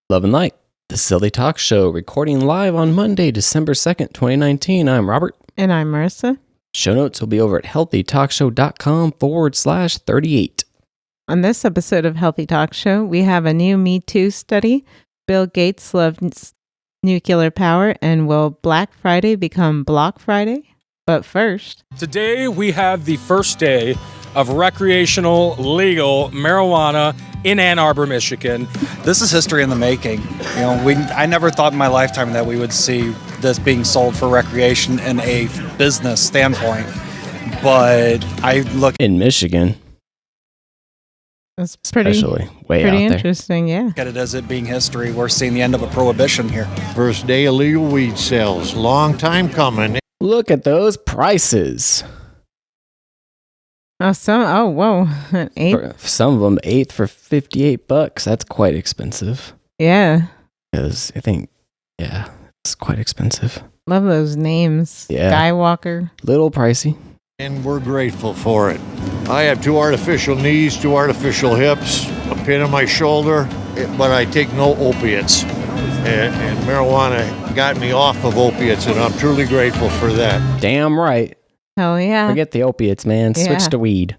Love and Light, the Silly Talk Show, recording live on Monday, December 2nd, 2019. I'm Robert. And I'm Marissa. Show notes will be over at healthytalkshow.com/38. On this episode of Healthy Talk Show, we have a new metoo study. Bill Gates loves nuclear power, and will Black Friday become Block Friday? But first, today we have the first day of recreational legal marijuana in Ann Arbor, Michigan. This is history in the making. You know, I never thought in my lifetime that we would see this being sold for recreation in a business standpoint. But I look in Michigan. That's pretty Especially way pretty out there. Interesting, yeah. at it as it being history. We're seeing the end of a prohibition here. First day of legal weed sales. Long time coming. Look at those prices. Whoa. An eight? For some of them, 8 for $58. That's quite expensive. Yeah. Because I think, yeah, it's quite expensive. Love those names. Yeah. Skywalker. Little pricey. And we're grateful for it. I have 2 artificial knees, 2 artificial hips, a pin in my shoulder, but I take no opiates. And marijuana got me off of opiates, and I'm truly grateful for that. Damn right. Hell yeah. Forget the opiates, man. Yeah. Switch to weed.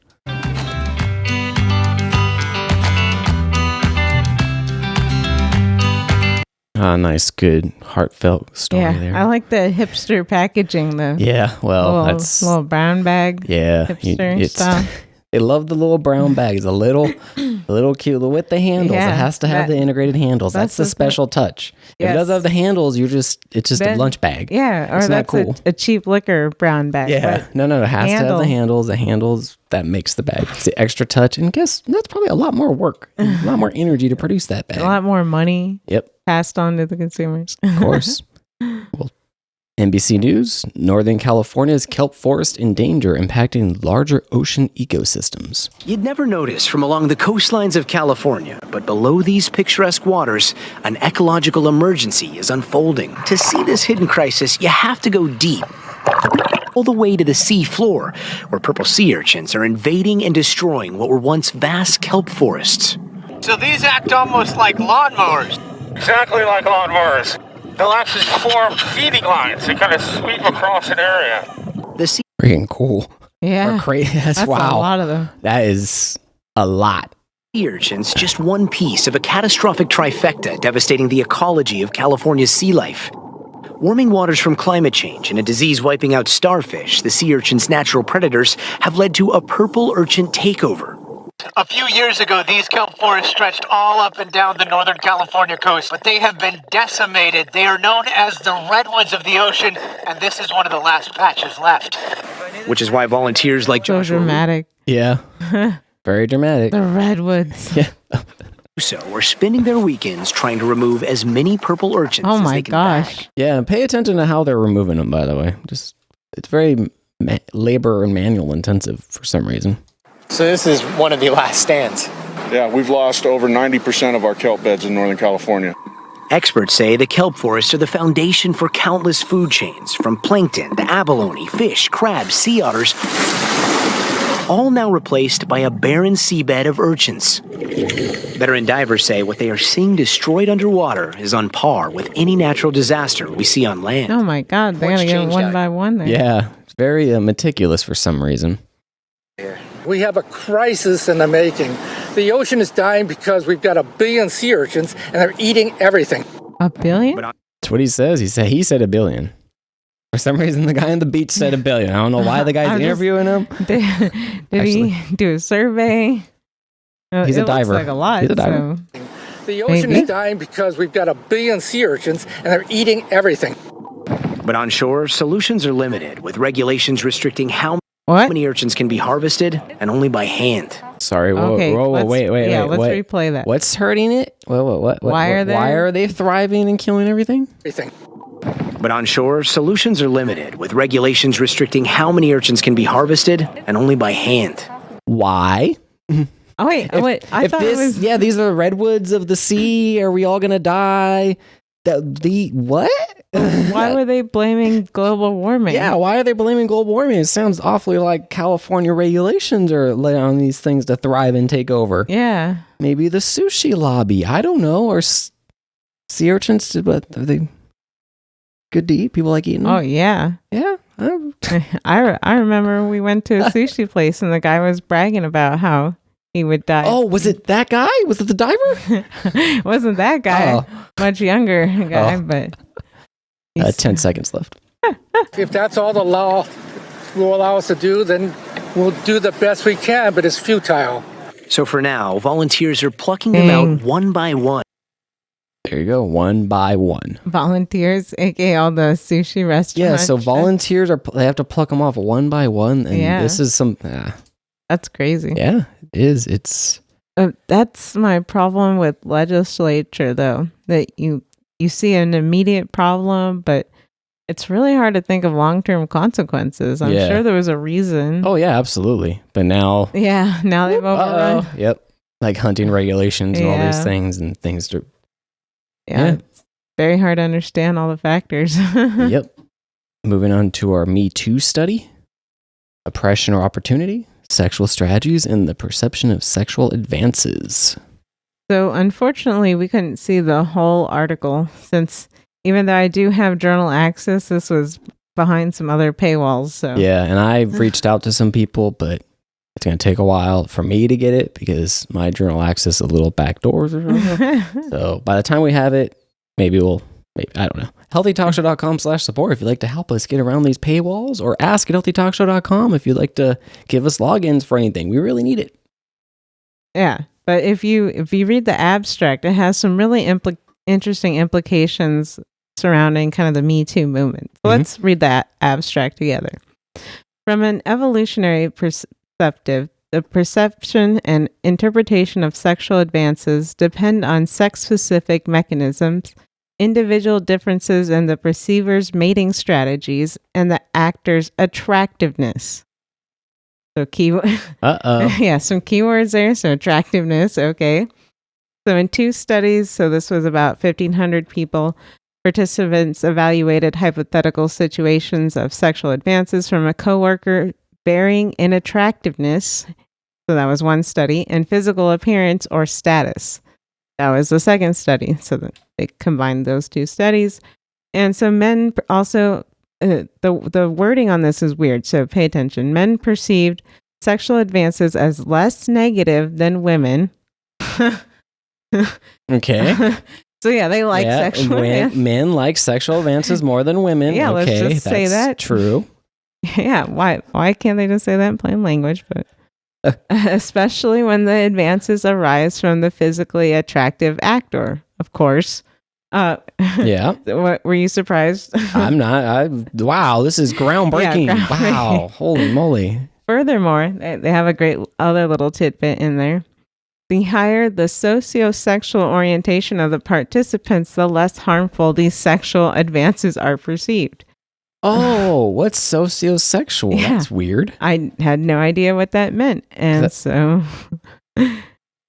Nice, good, heartfelt story there. I like the hipster packaging, though. Yeah, well, that's little brown bag. yeah. Hipster style. They love the little brown bags, a little cute with the handles. Yeah, it has to have the integrated handles. That's the special touch. If it doesn't have the handles, it's just a lunch bag. Yeah, or it's that's not cool. a cheap liquor brown bag. Yeah, no, it has to have the handles. The handles that makes the bag. It's the extra touch, and guess that's probably a lot more work, a lot more energy to produce that bag. A lot more money. Yep. Passed on to the consumers. Of course. Well, NBC News, Northern California's kelp forest in danger, impacting larger ocean ecosystems. You'd never notice from along the coastlines of California, but below these picturesque waters, an ecological emergency is unfolding. To see this hidden crisis, you have to go deep. All the way to the sea floor, where purple sea urchins are invading and destroying what were once vast kelp forests. So these act almost like lawnmowers. Exactly like lawnmowers. They'll actually form feeding lines that kind of sweep across an area. The sea Freaking cool. Yeah. That's wow. A lot of them. That is a lot. urchins, just one piece of a catastrophic trifecta devastating the ecology of California's sea life. Warming waters from climate change and a disease wiping out starfish, the sea urchin's natural predators, have led to a purple urchin takeover. A few years ago, these kelp forests stretched all up and down the Northern California coast, but they have been decimated. They are known as the redwoods of the ocean, and this is one of the last patches left. Which is why volunteers like So Joshua dramatic. Yeah. Very dramatic. The redwoods. Yeah. Russo are spending their weekends trying to remove as many purple urchins Oh as my they can gosh. bag. Yeah, and pay attention to how they're removing them, by the way. It's very labor and manual intensive for some reason. So this is one of the last stands. Yeah, we've lost over 90% of our kelp beds in Northern California. Experts say the kelp forests are the foundation for countless food chains, from plankton to abalone, fish, crabs, sea otters, all now replaced by a barren seabed of urchins. Veteran divers say what they are seeing destroyed underwater is on par with any natural disaster we see on land. Oh my God. They're going to get one by one there. Yeah, it's very meticulous for some reason. We have a crisis in the making. The ocean is dying because we've got 1 billion sea urchins and they're eating everything. 1 billion? That's what he says. He said 1 billion. For some reason, the guy on the beach said 1 billion. I don't know why the guy's interviewing him. Did he do a survey? He's a diver. Looks like a lot. He's a diver. So. The ocean is dying because we've got 1 billion sea urchins and they're eating everything. But on shore, solutions are limited, with regulations restricting how many urchins can be harvested, and only by hand. Sorry, wait. Yeah, let's what? replay that. What's hurting it? What? Why are they thriving and killing everything? Everything. But on shore, solutions are limited, with regulations restricting how many urchins can be harvested, and only by hand. Why? Oh wait, I thought it was... Yeah, these are the redwoods of the sea. Are we all gonna die? What? Why were they blaming global warming? Yeah, why are they blaming global warming? It sounds awfully like California regulations are laying on these things to thrive and take over. Yeah. Maybe the sushi lobby. I don't know. Or Sea urchins, are they good to eat? People like eating them? Oh yeah. Yeah. I remember we went to a sushi place and the guy was bragging about how he would die. Oh, was it that guy? Was it the diver? Wasn't that guy? Much younger guy, but 10 seconds left. If that's all the law will allow us to do, then we'll do the best we can, but it's futile. So for now, volunteers are plucking them out one by one. There you go, one by one. Volunteers, aka all the sushi restaurants. Yeah, so volunteers they have to pluck them off one by one, and this is some. That's crazy. Yeah, it is. It's that's my problem with legislature, though. That you see an immediate problem, but it's really hard to think of long-term consequences. I'm sure there was a reason. Oh yeah, absolutely. But now, now they've overrun. Yep, like hunting regulations and all these things and things to. Yeah, it's very hard to understand all the factors. Yep. Moving on to our Me Too study. Oppression or opportunity, sexual strategies, and the perception of sexual advances. So unfortunately, we couldn't see the whole article since even though I do have journal access, this was behind some other paywalls. So yeah, and I've reached out to some people, but it's going to take a while for me to get it because my journal access is a little backdoors or something. So by the time we have it, maybe I don't know. HealthyTalkShow.com/support if you'd like to help us get around these paywalls, or ask at HealthyTalkShow.com if you'd like to give us logins for anything. We really need it. Yeah, but if you read the abstract, it has some really interesting implications surrounding kind of the Me Too movement. So let's read that abstract together. From an evolutionary perspective, the perception and interpretation of sexual advances depend on sex-specific mechanisms, individual differences in the perceiver's mating strategies, and the actor's attractiveness. So yeah, some keywords there. So attractiveness, okay. So in 2 studies, so this was about 1,500 people, participants evaluated hypothetical situations of sexual advances from a coworker varying in attractiveness. So that was one study, and physical appearance or status. That was the second study. So they combined those 2 studies. And so men also, the wording on this is weird. So pay attention. Men perceived sexual advances as less negative than women. Okay. So yeah, they like sexual advances. Men like sexual advances more than women. Yeah, okay, let's just say that. True. Yeah, why can't they just say that in plain language? But especially when the advances arise from the physically attractive actor, of course. Yeah. What, were you surprised? I'm not. Wow, this is groundbreaking. Yeah, groundbreaking. Wow, holy moly. Furthermore, they have a great other little tidbit in there. The higher the sociosexual orientation of the participants, the less harmful these sexual advances are perceived. Oh, what's sociosexual? Yeah. That's weird. I had no idea what that meant. And so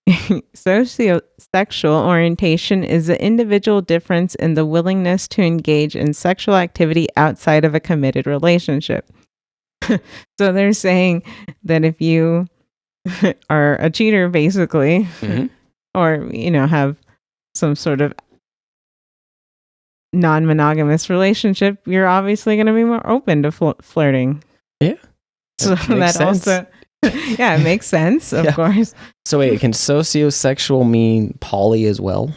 sociosexual orientation is the individual difference in the willingness to engage in sexual activity outside of a committed relationship. So they're saying that if you are a cheater, basically, or, have some sort of non-monogamous relationship, you're obviously going to be more open to flirting. Yeah. So that also, it makes sense, of course. So wait, can sociosexual mean poly as well?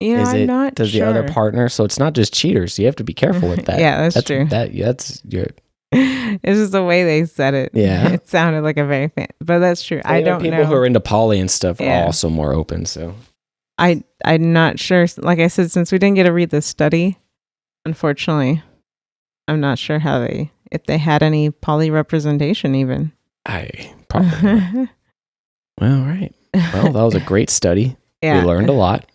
Yeah, I'm not does sure. the other partner? So it's not just cheaters. You have to be careful with that. Yeah, that's true. That's good. It's just the way they said it. Yeah. It sounded like a very but that's true. I don't know. People who are into poly and stuff are also more open, so. I'm not sure. Like I said, since we didn't get to read the study, unfortunately, I'm not sure if they had any poly representation even. I probably not. Well, right. Well, that was a great study. Yeah. We learned a lot.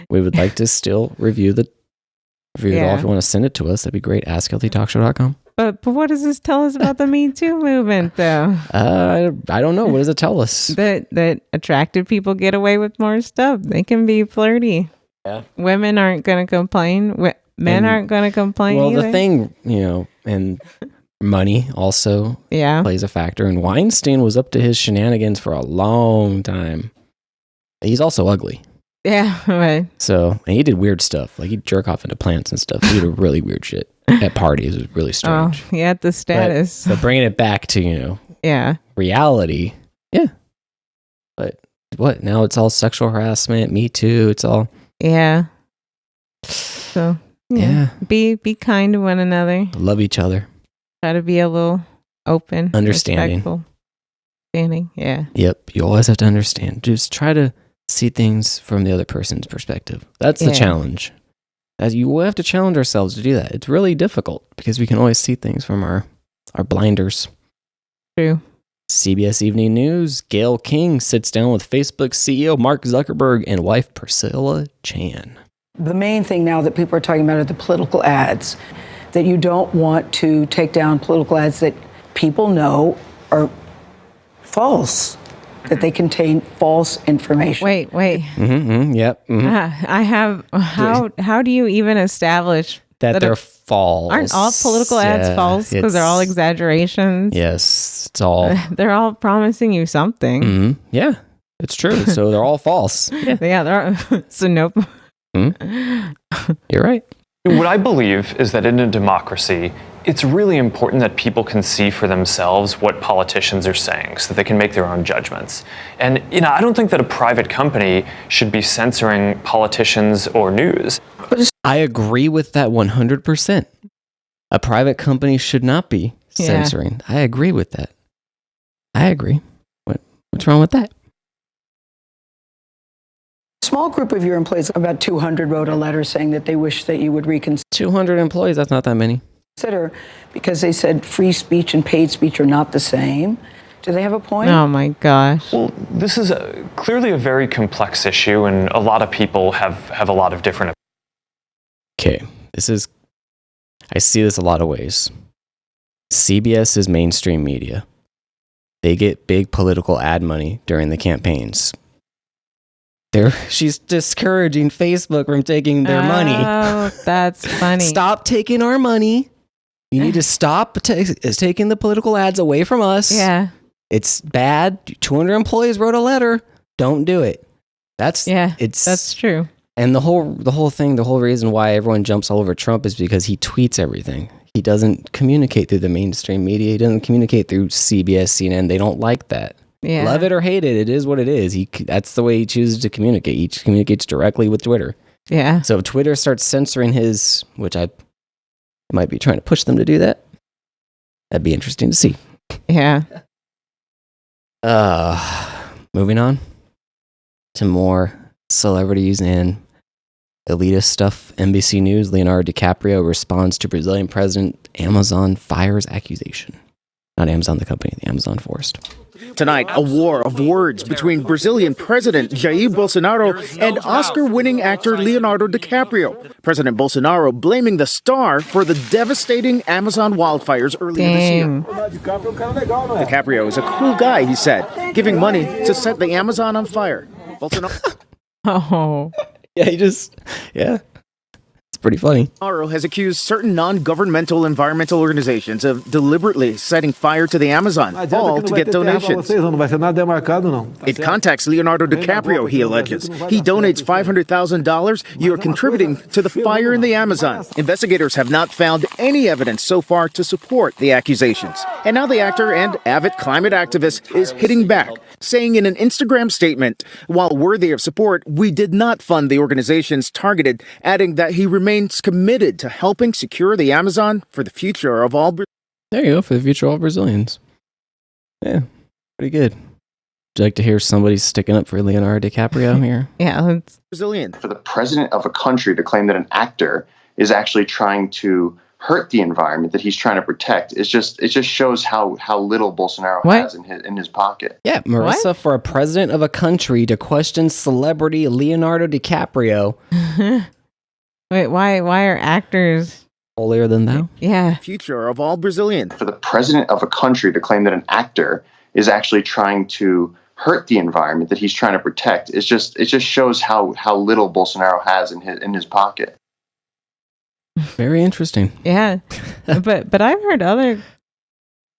We would like to still review it all. If you want to send it to us, that'd be great. AskHealthyTalkShow.com. But what does this tell us about the Me Too movement, though? I don't know. What does it tell us? That attractive people get away with more stuff. They can be flirty. Yeah. Women aren't going to complain. Men aren't going to complain either. The thing, and money also plays a factor. And Weinstein was up to his shenanigans for a long time. He's also ugly. Yeah, right. So, and he did weird stuff. Like he'd jerk off into plants and stuff. He did really weird shit at parties. It was really strange. Oh, he had the status. But bringing it back to, yeah. reality. Yeah. But what? Now it's all sexual harassment, Me Too. It's all. Yeah. So, yeah. Be kind to one another. Love each other. Try to be a little open. Understanding. Respectful. Understanding. Yeah. Yep. You always have to understand. Just try to see things from the other person's perspective. That's the challenge. As you will have to challenge ourselves to do that. It's really difficult because we can always see things from our blinders. True. CBS Evening News, Gayle King sits down with Facebook CEO Mark Zuckerberg and wife Priscilla Chan. The main thing now that people are talking about are the political ads, that you don't want to take down political ads that people know are false, that they contain false information. Wait. Yep. I have. How do you even establish that they're false? Aren't all political ads false because they're all exaggerations? Yes, it's all. They're all promising you something. Mm-hmm. Yeah, it's true. So they're all false. Yeah, they're. So nope. You're right. What I believe is that in a democracy, it's really important that people can see for themselves what politicians are saying so that they can make their own judgments. And, I don't think that a private company should be censoring politicians or news. I agree with that 100%. A private company should not be censoring. I agree with that. I agree. What's wrong with that? Small group of your employees, about 200, wrote a letter saying that they wish that you would reconsider. 200 employees, that's not that many. Because they said free speech and paid speech are not the same. Do they have a point? Oh my gosh. Well, this is clearly a very complex issue, and a lot of people have a lot of different. Okay, I see this a lot of ways. CBS is mainstream media. They get big political ad money during the campaigns. She's discouraging Facebook from taking their money. Oh, that's funny. Stop taking our money. You need to stop taking the political ads away from us. Yeah. It's bad. 200 employees wrote a letter. Don't do it. That's true. And the whole reason why everyone jumps all over Trump is because he tweets everything. He doesn't communicate through the mainstream media. He doesn't communicate through CBS, CNN. They don't like that. Yeah. Love it or hate it, it is what it is. That's the way he chooses to communicate. He communicates directly with Twitter. Yeah. So if Twitter starts censoring his, which I might be trying to push them to do that, that'd be interesting to see. Yeah. Moving on to more celebrities and elitist stuff. NBC News, Leonardo DiCaprio responds to Brazilian president Amazon fires accusation. Not Amazon the company, the Amazon forest. Tonight, a war of words between Brazilian President Jair Bolsonaro and Oscar-winning actor Leonardo DiCaprio. President Bolsonaro blaming the star for the devastating Amazon wildfires earlier this year. DiCaprio is a cool guy, he said, giving money to set the Amazon on fire. Bolsonaro. Oh. Yeah. It's pretty funny. Bolsonaro has accused certain non-governmental environmental organizations of deliberately setting fire to the Amazon, all to get donations. It contacts Leonardo DiCaprio, he alleges. He donates $500,000. You are contributing to the fire in the Amazon. Investigators have not found any evidence so far to support the accusations. And now the actor and avid climate activist is hitting back, saying in an Instagram statement, while worthy of support, we did not fund the organizations targeted, adding that he remains committed to helping secure the Amazon for the future of all. There you go, for the future of all Brazilians. Yeah, pretty good. Would you like to hear somebody sticking up for Leonardo DiCaprio here? Yeah, Brazilian. For the president of a country to claim that an actor is actually trying to hurt the environment that he's trying to protect, it just shows how little Bolsonaro has in his pocket. Yeah, Marissa, for a president of a country to question celebrity Leonardo DiCaprio. Wait, why are actors holier than thou? Yeah. Future of all Brazilian. For the president of a country to claim that an actor is actually trying to hurt the environment that he's trying to protect, it just shows how little Bolsonaro has in his pocket. Very interesting. Yeah. but I've heard other,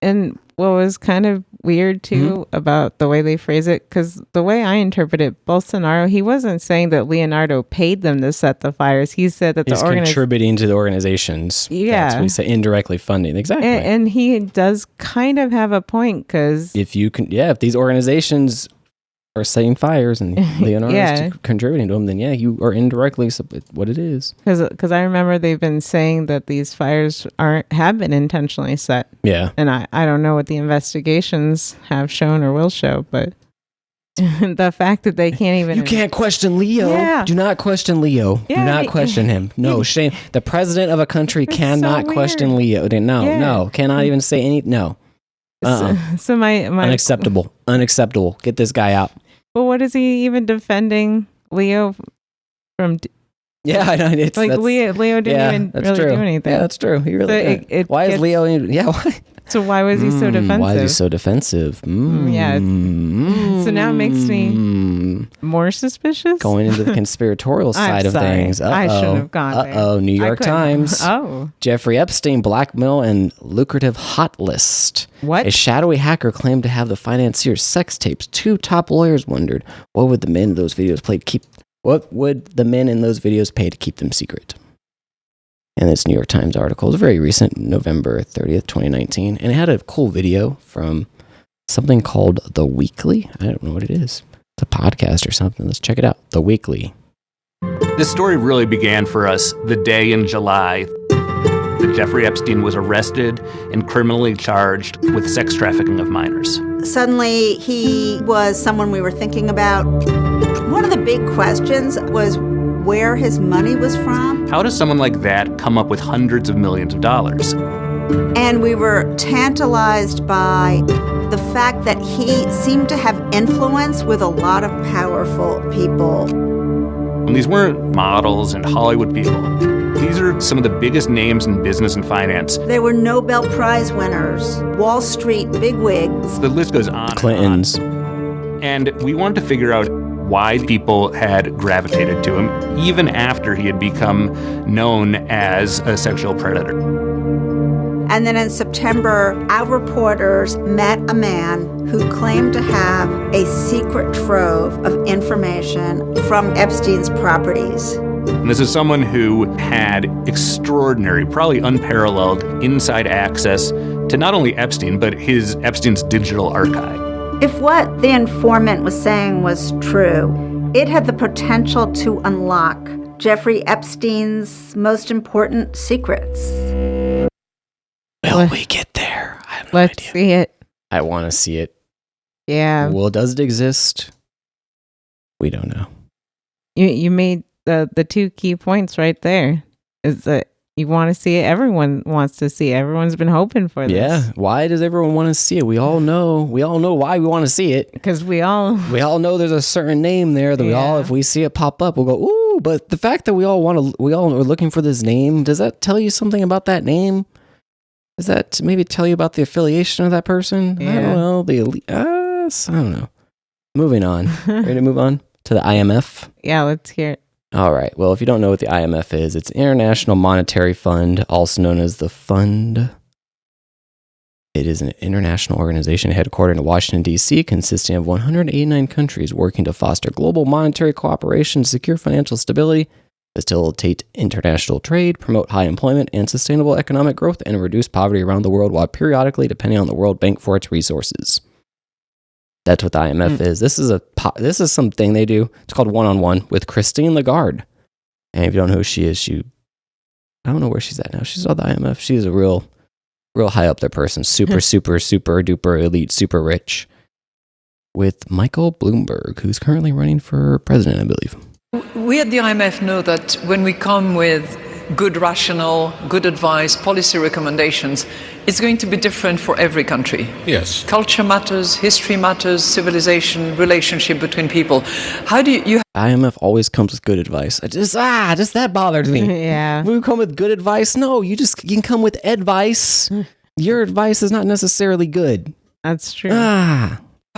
and what was kind of weird too about the way they phrase it? Because the way I interpret it, Bolsonaro, he wasn't saying that Leonardo paid them to set the fires. He said that he's contributing to the organizations. Yeah, that's what he said, indirectly funding. Exactly, and he does kind of have a point because if these organizations are setting fires and Leonardo is contributing to them, then you are indirectly what it is. Because I remember they've been saying that these fires have been intentionally set. Yeah, and I don't know what the investigations have shown or will show, but the fact that they can't even can't question Leo. Yeah. Do not question Leo. Yeah, do not question him. No shame. The president of a country cannot question Leo. No, cannot even say any. No. So my unacceptable. Get this guy out. Well, what is he even defending Leo from? Yeah, I know. Leo didn't even really do anything. Yeah, that's true. He really. Why is Leo? Why? So why was he so defensive? Why is he so defensive? Yeah. So now it makes me more suspicious. Going into the conspiratorial side of things. I shouldn't have gone there. New York Times. Jeffrey Epstein blackmail and lucrative hot list. What? A shadowy hacker claimed to have the financier's sex tapes. 2 top lawyers wondered what would the men in those videos pay to keep them secret. And this New York Times article is very recent, November 30th, 2019. And it had a cool video from something called The Weekly. I don't know what it is. It's a podcast or something. Let's check it out. The Weekly. This story really began for us the day in July that Jeffrey Epstein was arrested and criminally charged with sex trafficking of minors. Suddenly, he was someone we were thinking about. One of the big questions was where his money was from. How does someone like that come up with hundreds of millions of dollars? And we were tantalized by the fact that he seemed to have influence with a lot of powerful people. And these weren't models and Hollywood people. These are some of the biggest names in business and finance. They were Nobel Prize winners, Wall Street bigwigs. The list goes on. Clintons. And we wanted to figure out why people had gravitated to him, even after he had become known as a sexual predator. And then in September, our reporters met a man who claimed to have a secret trove of information from Epstein's properties. And this is someone who had extraordinary, probably unparalleled inside access to not only Epstein, but Epstein's digital archive. If what the informant was saying was true, it had the potential to unlock Jeffrey Epstein's most important secrets. Will we get there? I have no Let's idea. see it. I want to see it. Yeah. Well, does it exist? We don't know. You made the 2 key points right there. Is that you want to see it? Everyone wants to see it. Everyone's been hoping for this. Yeah. Why does everyone want to see it? We all know why we want to see it. Because we all know there's a certain name there that if we see it pop up, we'll go, ooh. But the fact that we all are looking for this name, does that tell you something about that name? Does that maybe tell you about the affiliation of that person? Yeah. I don't know. The elite, I don't know. Moving on. Ready to move on to the IMF? Yeah, let's hear it. All right. Well, if you don't know what the IMF is, it's International Monetary Fund, also known as the Fund. It is an international organization headquartered in Washington, D.C., consisting of 189 countries working to foster global monetary cooperation, secure financial stability, facilitate international trade, promote high employment and sustainable economic growth, and reduce poverty around the world while periodically depending on the World Bank for its resources. That's what the IMF is. This is something they do. It's called One-on-One with Christine Lagarde. And if you don't know who she is, I don't know where she's at now. She's on the IMF. She's a real high up there person. Super, super, super duper elite, super rich. With Michael Bloomberg, who's currently running for president, I believe. We at the IMF know that when we come with good rational, good advice, policy recommendations, it's going to be different for every country. Yes. Culture matters, history matters, civilization, relationship between people. How do you... IMF always comes with good advice. Just that bothers me. Yeah. We come with good advice. No, you can come with advice. Your advice is not necessarily good. That's true.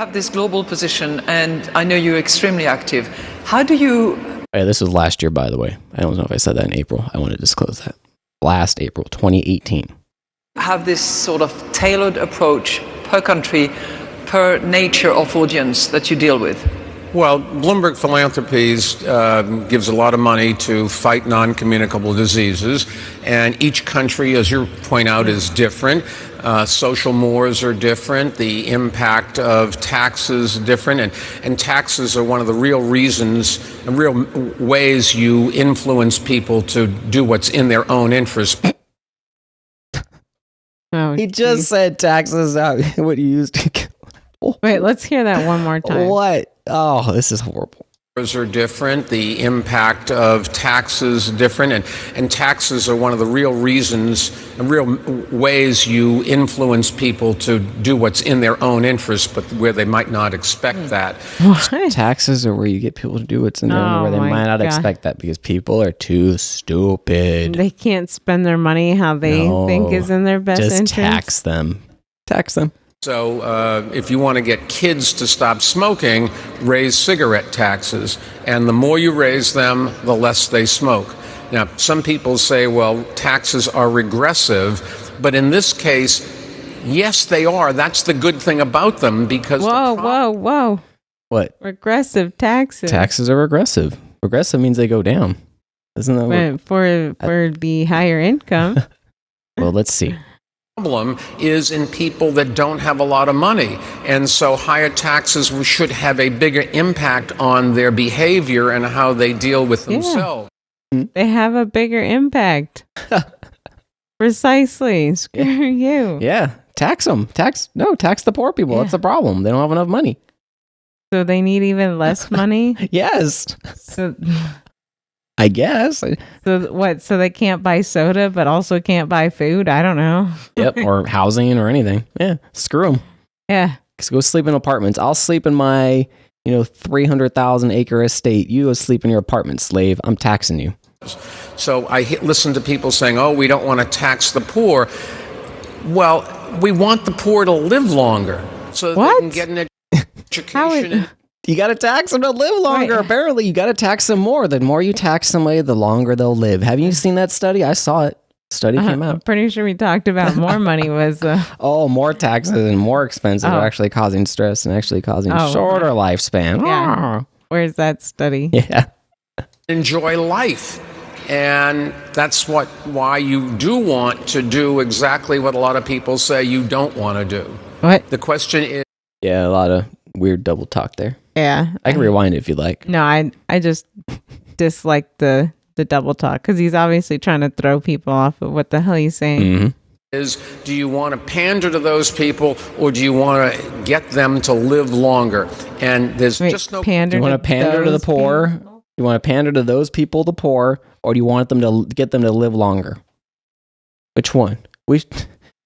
have this global position, and I know you're extremely active. How do you... Hey, this was last year, by the way. I don't know if I said that in April. I want to disclose that. Last April, 2018. have this sort of tailored approach per country, per nature of audience that you deal with? Well, Bloomberg Philanthropies gives a lot of money to fight non-communicable diseases, and each country, as you point out, is different. Social mores are different. The impact of taxes is different, and taxes are one of the real reasons and real ways you influence people to do what's in their own interest. Oh, he just said taxes out. What you used to. Wait, let's hear that one more time. What? Oh, this is horrible. Are different. The impact of taxes is different, and taxes are one of the real reasons and real ways you influence people to do what's in their own interest, but where they might not expect that. What? Taxes are where you get people to do what's in their own, where they might not expect that because people are too stupid. They can't spend their money how they think is in their best interest. Just tax them. Tax them. So if you want to get kids to stop smoking, raise cigarette taxes. And the more you raise them, the less they smoke. Now, some people say, well, taxes are regressive. But in this case, yes, they are. That's the good thing about them because... Whoa. What? Regressive taxes. Taxes are regressive. Regressive means they go down. Isn't that what... For the higher income. Well, let's see. Problem is in people that don't have a lot of money, and so higher taxes should have a bigger impact on their behavior and how they deal with themselves. They have a bigger impact. Precisely. Screw you. Yeah, tax them. Tax the poor people. That's the problem. They don't have enough money. So they need even less money? Yes. So I guess. So what? So they can't buy soda, but also can't buy food? I don't know. Yep, or housing or anything. Yeah, screw them. Yeah. Go sleep in apartments. I'll sleep in my, 300,000 acre estate. You go sleep in your apartment, slave. I'm taxing you. So I listen to people saying, oh, we don't want to tax the poor. Well, we want the poor to live longer so that they can get an education. You got to tax them to live longer. Right. Apparently, you got to tax them more. The more you tax somebody, the longer they'll live. Have you seen that study? I saw it. Study came out. I'm pretty sure we talked about more money was... more taxes and more expenses are actually causing stress and actually causing shorter lifespan. Yeah. Where's that study? Yeah. Enjoy life. And that's why you do want to do exactly what a lot of people say you don't want to do. What? The question is... Yeah, a lot of weird double talk there. Yeah. I can rewind it if you like. No, I just dislike the double talk because he's obviously trying to throw people off of what the hell he's saying. Mm-hmm. Do you want to pander to those people or do you want to get them to live longer? And there's just no... Do you want to pander to the poor? People? You want to pander to those people, the poor, or do you want them to get them to live longer? Which one?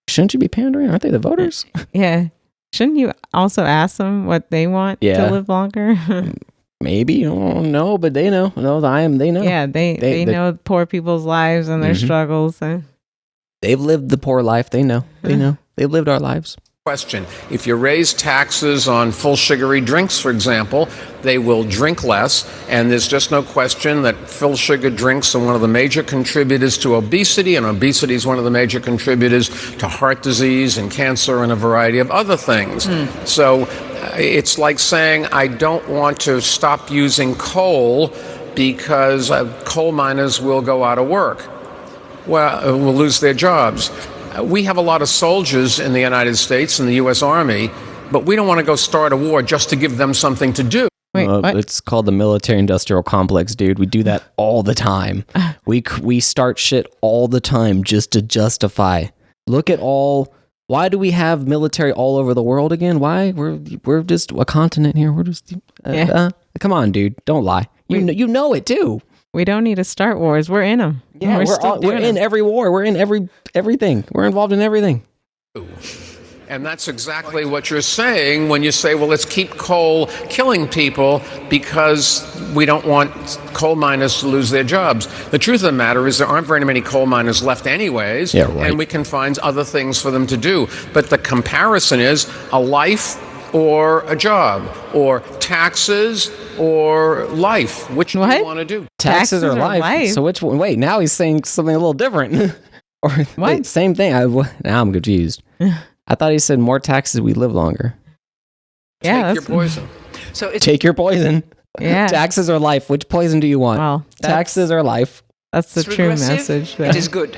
Shouldn't you be pandering? Aren't they the voters? Yeah. Shouldn't you also ask them what they want to live longer? Maybe. I don't know, but they know. They know. Yeah, they know poor people's lives and their struggles. They've lived the poor life. They know. They know. They've lived our lives. Question. If you raise taxes on full sugary drinks, for example, they will drink less, and there's just no question that full sugar drinks are one of the major contributors to obesity, and obesity is one of the major contributors to heart disease and cancer and a variety of other things. So it's like saying, I don't want to stop using coal because coal miners will go out of work. Well, will lose their jobs. We have a lot of soldiers in the United States and the U.S. Army, but we don't want to go start a war just to give them something to do. Wait, what? It's called the military-industrial complex, dude. We do that all the time. We start shit all the time just to justify. Look at why do we have military all over the world again? Why? We're just a continent here. We're just come on, dude. Don't lie. You know it too. We don't need to start wars. We're in them. Yeah, we're in every war. We're in everything. We're involved in everything. And that's exactly what you're saying when you say, well, let's keep coal killing people because we don't want coal miners to lose their jobs. The truth of the matter is there aren't very many coal miners left anyways, and we can find other things for them to do. But the comparison is a life or a job, or taxes or life. Which do you want to do? Taxes or life? So which one? Wait, now he's saying something a little different. Or what? Wait, same thing. Now I'm confused. I thought he said more taxes, we live longer. Yeah, Take your poison. So it's Take your poison. Yeah. Taxes or life. Which poison do you want? Well, taxes or life? That's the true regressive. message. There. It is good.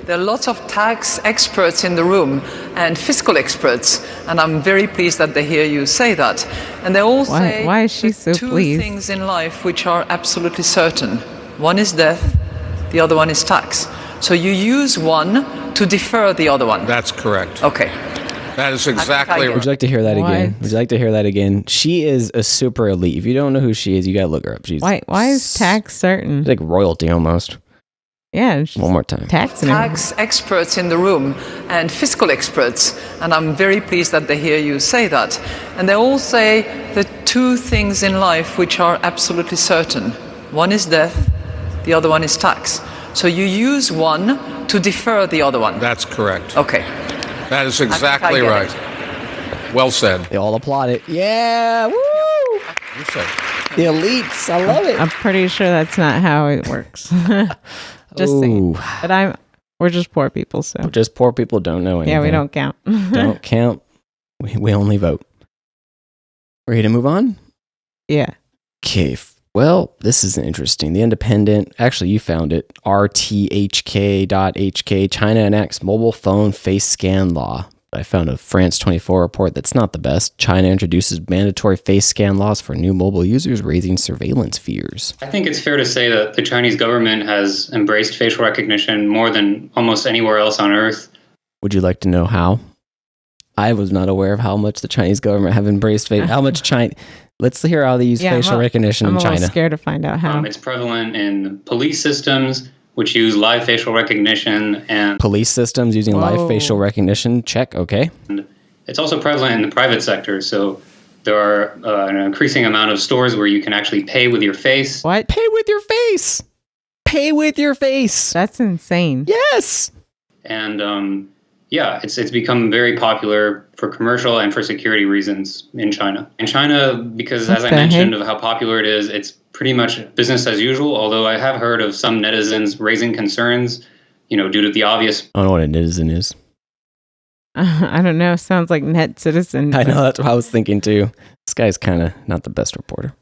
There are lots of tax experts in the room and fiscal experts, and I'm very pleased that they hear you say that. And they all say Why is she so two pleased? things in life which are absolutely certain. One is death, the other one is tax. So you use one to defer the other one. That's correct. Okay. That is exactly right. Would you like to hear that again? What? Would you like to hear that again? She is a super elite. If you don't know who she is, you gotta look her up. She's Why is tax certain? she's like royalty almost. Yeah. One more time. Tax experts in the room and fiscal experts, and I'm very pleased that they hear you say that. And they all say the two things in life which are absolutely certain. One is death, the other one is tax. So you use one to defer the other one. That's correct. Okay. That is exactly I right. get Well said. They all applaud it. Yeah. Woo! You said. The elites. I love it. I'm pretty sure that's not how it works. Just saying. But we're just poor people, so. Just poor people don't know anything. Yeah, we don't count. Don't count. We only vote. Ready to move on? Yeah. Okay. Well, this is interesting. The Independent, actually, you found it. RTHK.HK, China enacts mobile phone face scan law. I found a France 24 report that's not the best. China introduces mandatory face scan laws for new mobile users, raising surveillance fears. I think it's fair to say that the Chinese government has embraced facial recognition more than almost anywhere else on Earth. Would you like to know how? I was not aware of how much the Chinese government have embraced how much China. Let's hear how they use facial recognition in China. I'm a little scared to find out how. It's prevalent in police systems, which use live facial recognition, and police systems using live facial recognition. Check. Okay. And it's also prevalent in the private sector. So there are an increasing amount of stores where you can actually pay with your face. What? Pay with your face. Pay with your face. That's insane. Yes. And yeah, it's become very popular for commercial and for security reasons in China. In China, because as I mentioned of how popular it is, it's pretty much business as usual, although I have heard of some netizens raising concerns, due to the obvious. I don't know what a netizen is. I don't know. Sounds like net citizen. I know, that's what I was thinking too. This guy's kind of not the best reporter.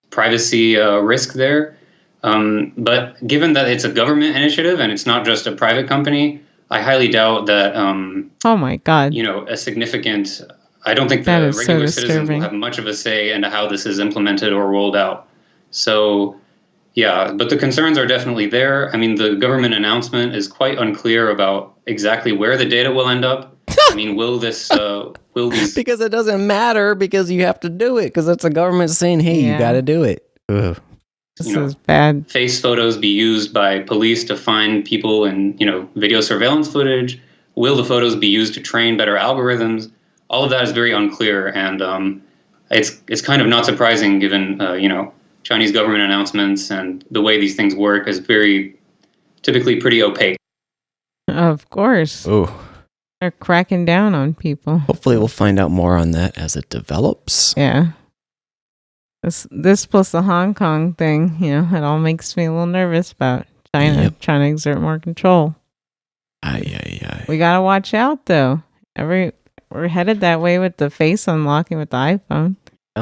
Privacy risk there. But given that it's a government initiative and it's not just a private company, I highly doubt that, oh my God, a significant, I don't think the regular citizens will have much of a say into how this is implemented or rolled out. So, yeah, but the concerns are definitely there. I mean, the government announcement is quite unclear about exactly where the data will end up. I mean, will these... Because it doesn't matter because you have to do it because it's a government saying, hey, you got to do it. Ugh. This is bad. Face photos be used by police to find people in, video surveillance footage? Will the photos be used to train better algorithms? All of that is very unclear, and it's kind of not surprising given, Chinese government announcements and the way these things work is typically pretty opaque. Of course. Oh. They're cracking down on people. Hopefully we'll find out more on that as it develops. Yeah. This plus the Hong Kong thing, it all makes me a little nervous about China trying to exert more control. We gotta watch out though. We're headed that way with the face unlocking with the iPhone.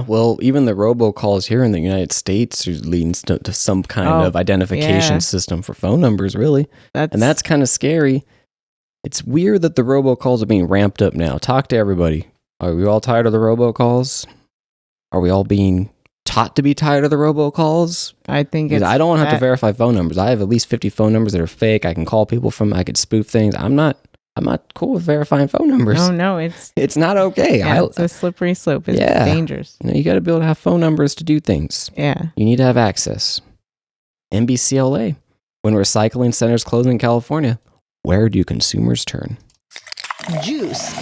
Well, even the robocalls here in the United States are leading to some kind of identification system for phone numbers, really. And that's kind of scary. It's weird that the robocalls are being ramped up now. Talk to everybody. Are we all tired of the robocalls? Are we all being taught to be tired of the robocalls? I think I don't have to verify phone numbers. I have at least 50 phone numbers that are fake. I can call people from. I could spoof things. I'm not cool with verifying phone numbers. Oh no, it's not okay. Yeah, it's a slippery slope. It's dangerous. You got to be able to have phone numbers to do things. Yeah, you need to have access. NBCLA. When recycling centers close in California, where do consumers turn? Juice.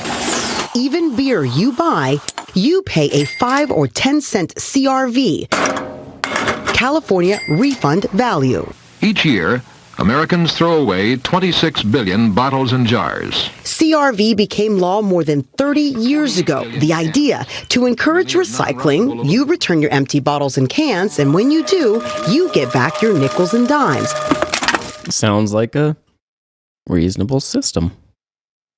Even beer you buy, you pay a 5 or 10 cent CRV, California Refund Value. Each year, Americans throw away 26 billion bottles and jars. CRV became law more than 30 years ago. The idea, to encourage recycling, you return your empty bottles and cans, and when you do, you get back your nickels and dimes. Sounds like a reasonable system.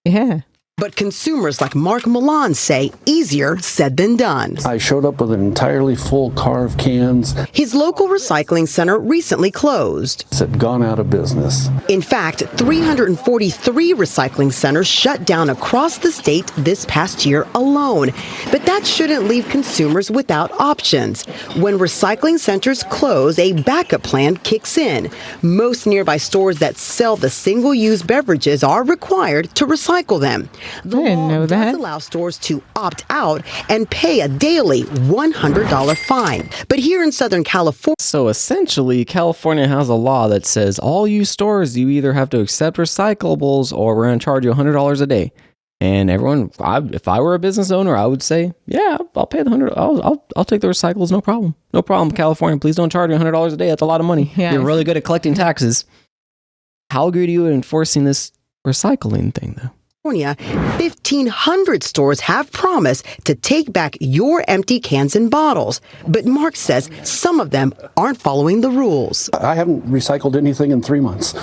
Yeah. But consumers like Mark Milan say easier said than done. I showed up with an entirely full car of cans. His local recycling center recently closed. It's had gone out of business. In fact, 343 recycling centers shut down across the state this past year alone. But that shouldn't leave consumers without options. When recycling centers close, a backup plan kicks in. Most nearby stores that sell the single-use beverages are required to recycle them. The law does allow stores to opt out and pay a daily $100 fine. But here in Southern California... So essentially, California has a law that says all you stores, you either have to accept recyclables or we're going to charge you $100 a day. And everyone, if I were a business owner, I would say, yeah, I'll pay the $100. I'll take the recyclables, no problem. No problem, California. Please don't charge me $100 a day. That's a lot of money. Yeah, you're really good at collecting taxes. How good are you at enforcing this recycling thing, though? 1,500 stores have promised to take back your empty cans and bottles. But Mark says some of them aren't following the rules. I haven't recycled anything in 3 months.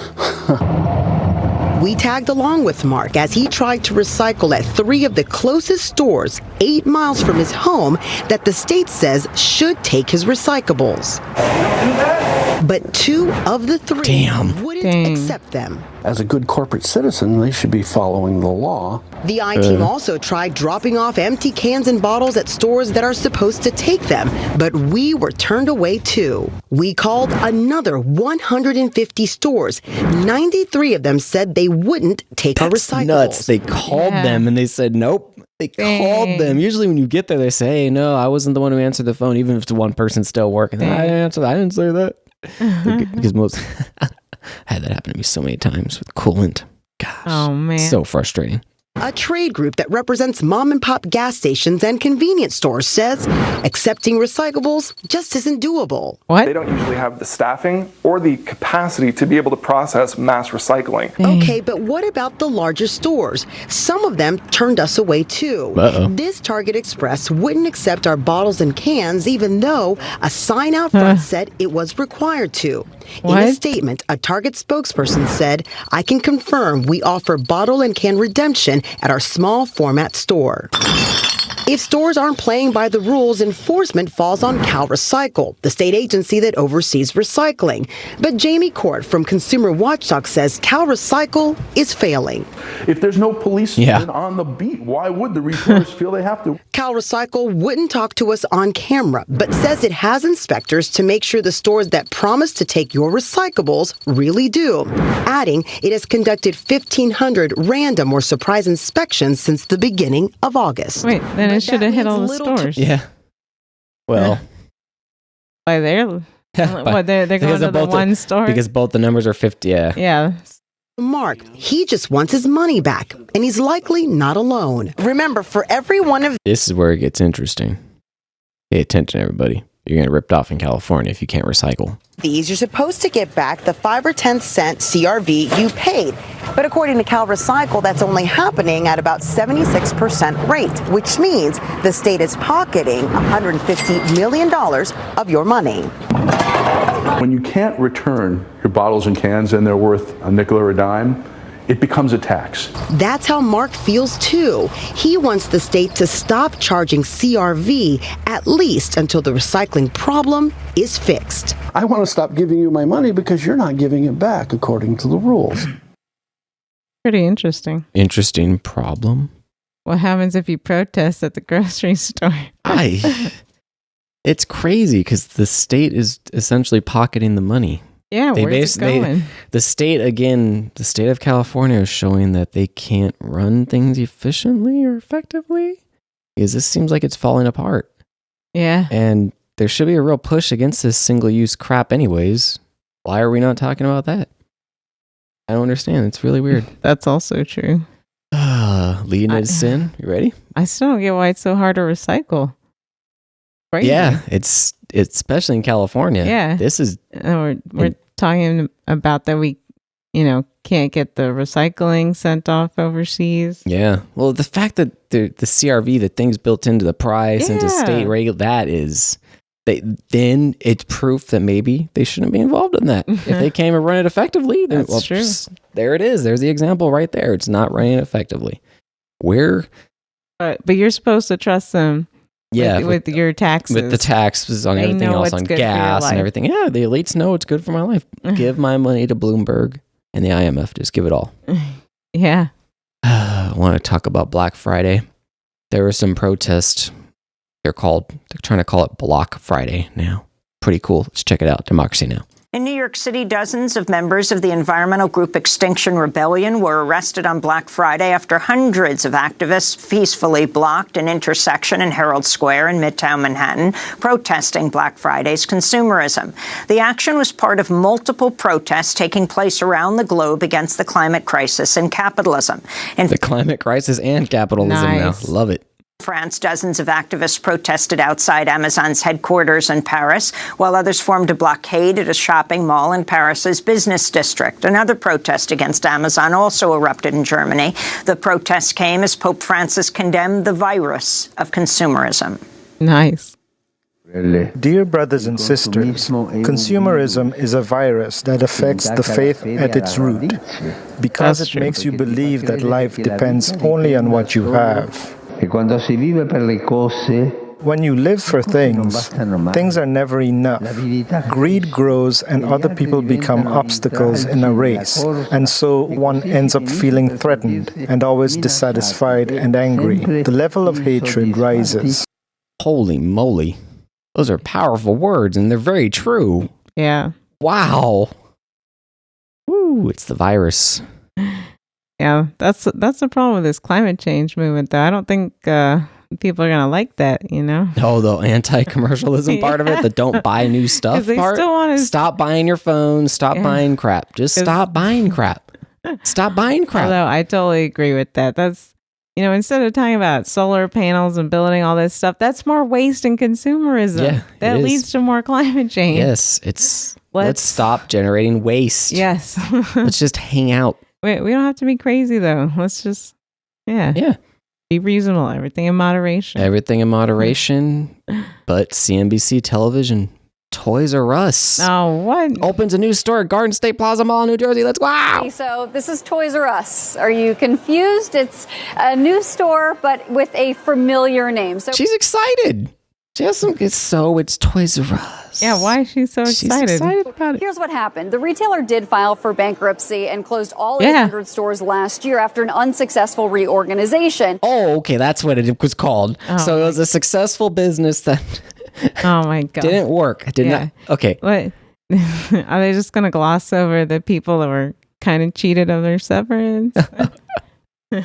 We tagged along with Mark as he tried to recycle at 3 of the closest stores 8 miles from his home that the state says should take his recyclables. But 2 of the 3 wouldn't accept them. As a good corporate citizen, they should be following the law. The I-Team also tried dropping off empty cans and bottles at stores that are supposed to take them, but we were turned away too. We called another 150 stores. 93 of them said they wouldn't take our recyclables. Nuts. They called them and they said nope. They called them. Usually when you get there, they say, hey, no, I wasn't the one who answered the phone, even if it's one person still working. I didn't answer that. I didn't say that. Because most... I had that happen to me so many times with coolant. Gosh. Oh, man. So frustrating. A trade group that represents mom and pop gas stations and convenience stores says accepting recyclables just isn't doable. What? They don't usually have the staffing or the capacity to be able to process mass recycling. Okay, but what about the larger stores? Some of them turned us away too. This Target Express wouldn't accept our bottles and cans even though a sign out front said it was required to. In a statement, a Target spokesperson said, I can confirm we offer bottle and can redemption at our small format store. If stores aren't playing by the rules, enforcement falls on CalRecycle, the state agency that oversees recycling. But Jamie Court from Consumer Watchdog says CalRecycle is failing. If there's no policeman on the beat, why would the retailers feel they have to? CalRecycle wouldn't talk to us on camera, but says it has inspectors to make sure the stores that promise to take your recyclables really do. Adding, it has conducted 1,500 random or surprise inspections since the beginning of August. Wait, then it should have hit all the stores. Yeah. Well. By there. What, they're going to the one store? Because both the numbers are 50, yeah. Yeah. Mark, he just wants his money back, and he's likely not alone. Remember, for every one of... This is where it gets interesting. Pay attention, everybody. You're going to get ripped off in California if you can't recycle. These, you're supposed to get back the 5 or 10 cent CRV you paid. But according to CalRecycle, that's only happening at about 76% rate, which means the state is pocketing $150 million of your money. When you can't return your bottles and cans and they're worth a nickel or a dime, it becomes a tax. That's how Mark feels too. He wants the state to stop charging CRV at least until the recycling problem is fixed. I want to stop giving you my money because you're not giving it back according to the rules. Pretty interesting. Interesting problem. What happens if you protest at the grocery store? It's crazy because the state is essentially pocketing the money. Yeah, where's it going? The state of California is showing that they can't run things efficiently or effectively because this seems like it's falling apart. Yeah. And there should be a real push against this single-use crap anyways. Why are we not talking about that? I don't understand. It's really weird. That's also true. Leading to sin. You ready? I still don't get why it's so hard to recycle. Crazy. Yeah, it's especially in California. Yeah. This is... We're talking about that we, can't get the recycling sent off overseas. Yeah. Well, the fact that the CRV, the thing's built into the price, into state regular, that is... then it's proof that maybe they shouldn't be involved in that. If they can't even run it effectively, then That's true. There it is. There's the example right there. It's not running effectively. where? But you're supposed to trust them. Yeah, with your taxes. With the taxes on everything else, on gas and everything. Yeah, the elites know it's good for my life. Give my money to Bloomberg and the IMF. Just give it all. Yeah. I want to talk about Black Friday. There were some protests. They're trying to call it Block Friday now. Pretty cool. Let's check it out. Democracy Now! In New York City, dozens of members of the environmental group Extinction Rebellion were arrested on Black Friday after hundreds of activists peacefully blocked an intersection in Herald Square in Midtown Manhattan, protesting Black Friday's consumerism. The action was part of multiple protests taking place around the globe against the climate crisis and capitalism. The climate crisis and capitalism now. Love it. In France, dozens of activists protested outside Amazon's headquarters in Paris, while others formed a blockade at a shopping mall in Paris's business district. Another protest against Amazon also erupted in Germany. The protests came as Pope Francis condemned the virus of consumerism. Nice. Dear brothers and sisters, consumerism is a virus that affects the faith at its root, because it makes you believe that life depends only on what you have. When you live for things, things are never enough. Greed grows and other people become obstacles in a race, and so one ends up feeling threatened and always dissatisfied and angry. The level of hatred rises. Holy moly. Those are powerful words, and they're very true. Yeah. Wow. Woo, it's the virus. Yeah, that's the problem with this climate change movement, though. I don't think people are going to like that, you know? No, the anti-commercialism part of it, the don't buy new stuff part. Stop buying your phone. Stop buying crap. Just stop buying crap. Stop buying crap. Although I totally agree with that. That's, instead of talking about solar panels and building all this stuff, that's more waste and consumerism. Yeah, that leads to more climate change. Yes, let's stop generating waste. Yes. Let's just hang out. We don't have to be crazy, though. Let's just, be reasonable. Everything in moderation. Everything in moderation. But CNBC television, Toys R Us. Oh, what? Opens a new store at Garden State Plaza Mall, New Jersey. Let's go. Wow. So this is Toys R Us. Are you confused? It's a new store, but with a familiar name. So she's excited. She has some. It's Toys R Us. Yeah, why is she so excited? She's excited about it. Here's what happened. The retailer did file for bankruptcy and closed all 800 stores last year after an unsuccessful reorganization. Oh, okay. That's what it was called. Oh, so it was a successful business that oh my God. didn't work. Did not. Okay. What? Are they just going to gloss over the people that were kind of cheated of their severance?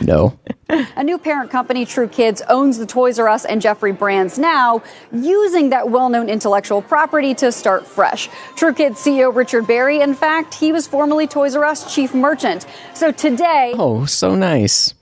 No. A new parent company, True Kids, owns the Toys R Us and Jeffrey brands now, using that well-known intellectual property to start fresh. True Kids CEO Richard Berry, in fact, he was formerly Toys R Us chief merchant. So today... Oh, so nice.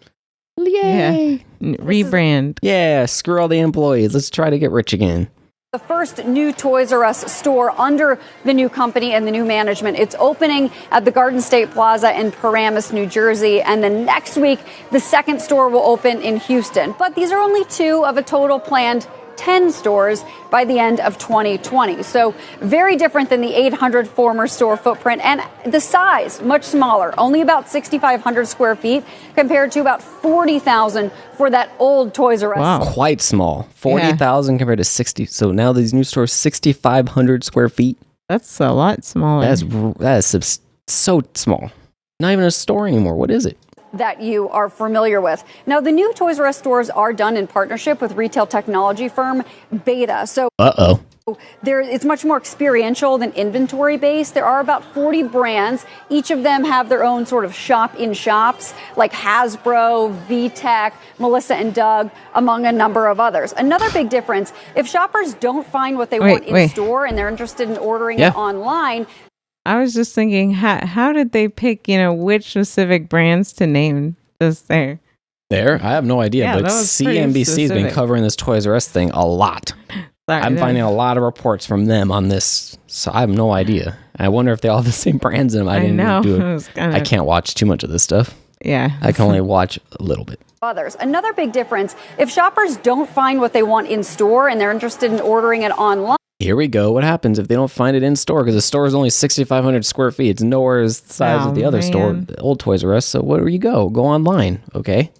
Yay. Yeah. Rebrand. Yeah, screw all the employees. Let's try to get rich again. The first new Toys R Us store under the new company and the new management. It's opening at the Garden State Plaza in Paramus, New Jersey. And then next week, the second store will open in Houston. But these are only 2 of a total planned 10 stores by the end of 2020. So very different than the 800 former store footprint, and the size much smaller, only about 6,500 square feet compared to about 40,000 for that old Toys R Us. Wow, quite small. 40,000 compared to 60. So now these new stores 6,500 square feet. That's a lot smaller. That is so small. Not even a store anymore. What is it? That you are familiar with. Now, the new Toys R Us stores are done in partnership with retail technology firm Beta. So it's much more experiential than inventory based. There are about 40 brands. Each of them have their own sort of shop in shops, like Hasbro, VTech, Melissa and Doug, among a number of others. Another big difference, if shoppers don't find what they want in store and they're interested in ordering it online. I was just thinking, how did they pick, which specific brands to name just there? I have no idea, but CNBC has been covering this Toys R Us thing a lot. I'm finding a lot of reports from them on this, so I have no idea. I wonder if they all have the same brands in them. I didn't do it. I can't watch too much of this stuff. Yeah. I can only watch a little bit. Others. Another big difference, if shoppers don't find what they want in store and they're interested in ordering it online. here we go. What happens if they don't find it in store? Because the store is only 6,500 square feet. It's nowhere as the size of the other store, the old Toys R Us. So where do you go? Go online, okay?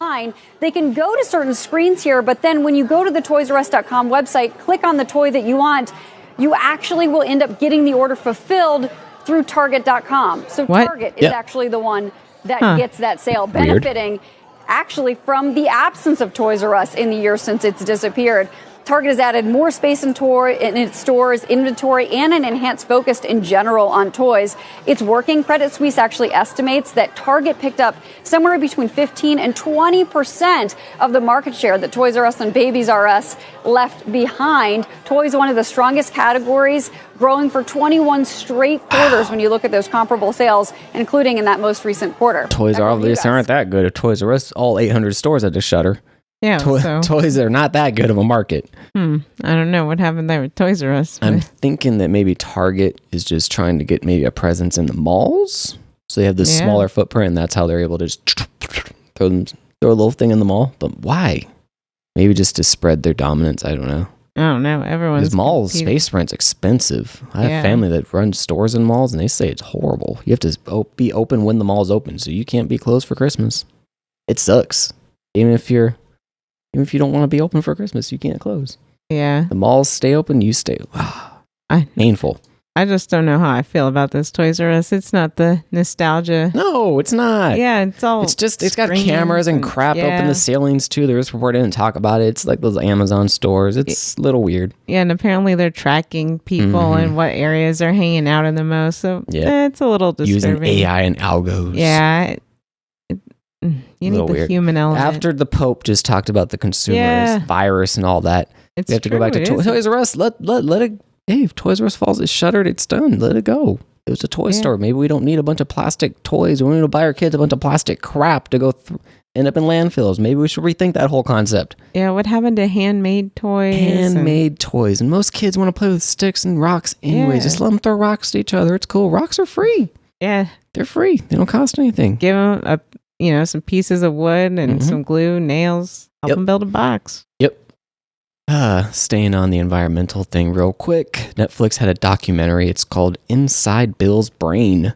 They can go to certain screens here, but then when you go to the ToysRUs.com website, click on the toy that you want, you actually will end up getting the order fulfilled through Target.com. So Target is actually the one that gets that sale, benefiting actually from the absence of Toys R Us in the year since it's disappeared. Target has added more space in its stores, inventory, and an enhanced focus in general on toys. It's working. Credit Suisse actually estimates that Target picked up somewhere between 15 and 20% of the market share that Toys R Us and Babies R Us left behind. Toys, one of the strongest categories, growing for 21 straight quarters when you look at those comparable sales, including in that most recent quarter. Toys obviously aren't that good. If Toys R Us, all 800 stores had to shutter. Yeah, Toys are not that good of a market. I don't know what happened there with Toys R Us. I'm thinking that maybe Target is just trying to get maybe a presence in the malls. So they have this smaller footprint, and that's how they're able to just throw a little thing in the mall. But why? Maybe just to spread their dominance. I don't know. Everyone's because malls, space rent's expensive. I have family that runs stores in malls, and they say it's horrible. You have to be open when the mall's open, so you can't be closed for Christmas. It sucks. Even if you don't want to be open for Christmas, you can't close. Yeah. The malls stay open, you stay. Painful. I just don't know how I feel about this Toys R Us. It's not the nostalgia. No, it's not. Yeah, it's got cameras and crap up in the ceilings too. There was report didn't talk about it. It's like those Amazon stores. It's a little weird. Yeah, and apparently they're tracking people and what areas they're hanging out in the most. So it's a little disturbing. Using AI and algos. Yeah. You need the human element. After the Pope just talked about the consumer virus and all that, we have to go back to Toys R Us. Let it. Hey, if Toys R Us falls, it's shuttered. It's done. Let it go. It was a toy store. Maybe we don't need a bunch of plastic toys. We don't need to buy our kids a bunch of plastic crap to go end up in landfills. Maybe we should rethink that whole concept. Yeah, what happened to handmade toys? Handmade toys. And most kids want to play with sticks and rocks anyways. Just let them throw rocks to each other. It's cool. Rocks are free. Yeah. They're free. They don't cost anything. Give them some pieces of wood and some glue, nails. Help them build a box. Yep. Staying on the environmental thing real quick. Netflix had a documentary. It's called Inside Bill's Brain,